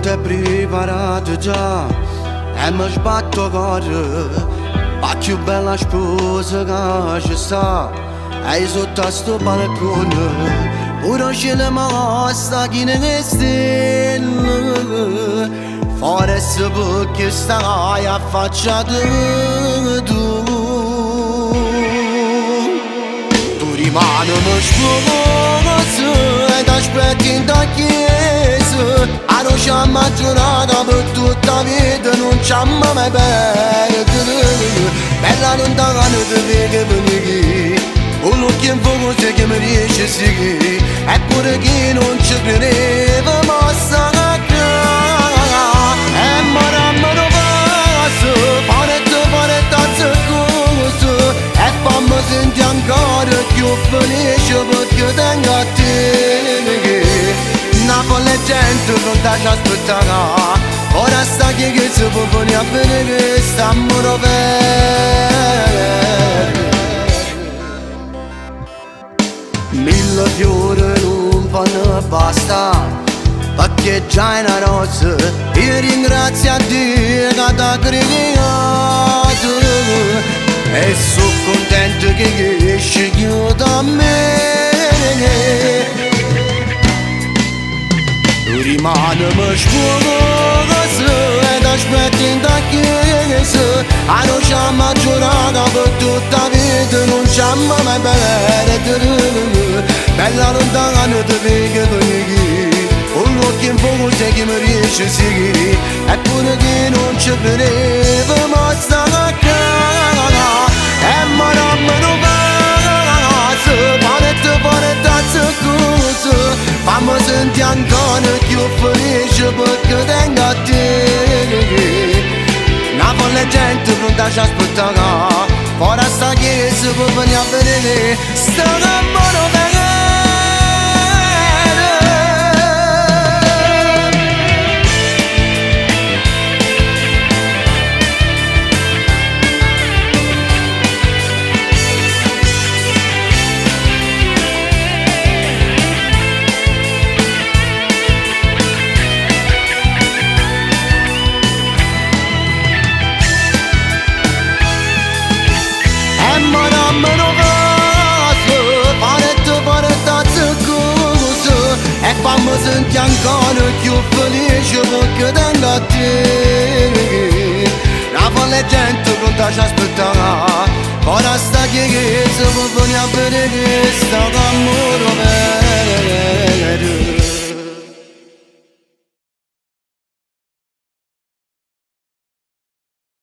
te preparato già e mi sbatto cuore, ma più bella sposa che ci sta e sotto a sto balcone pure cielo mi sta chi ne stelle forse perché stai affacciato tu rimani sposa ed aspetti in da chiesa a non c'è mai giornata per tutta la vita non c'è mai perdere bella lontana ti vedi venire un occhio in fuoco se che mi riesce a seguire eppure chi non ci credeva ma sta a e maramano passo panetta zeccoso e fammi senti ancora più felice perché tengo a te Napoli gente non ti aspettare ora sta che si può venire a vedere stiamo bene mille fiori non fanno basta perché già è una rosa io ringrazio a Dio che ti ha creato e sono contento che esci da me tu rimani sposa ed aspetti in da chiesa a non c'è mai giornata per tutta la vita non c'è mai perdere bella lontana ti vedi venire un occhio in fuoco se chi mi riesce a seguire eppure che non ci credeva ma sta a casa e maramano passo panetta zeccoso fammi senti ancora più felice perché tengo a te Napoli gente pronta ci aspettare ora sta chiesa può venire a vedere sta amore bene e fammi senti ancora più felice perché tengo a te Napoli gente pronta ci aspettare ora sta chiesa può venire a vedere sta amore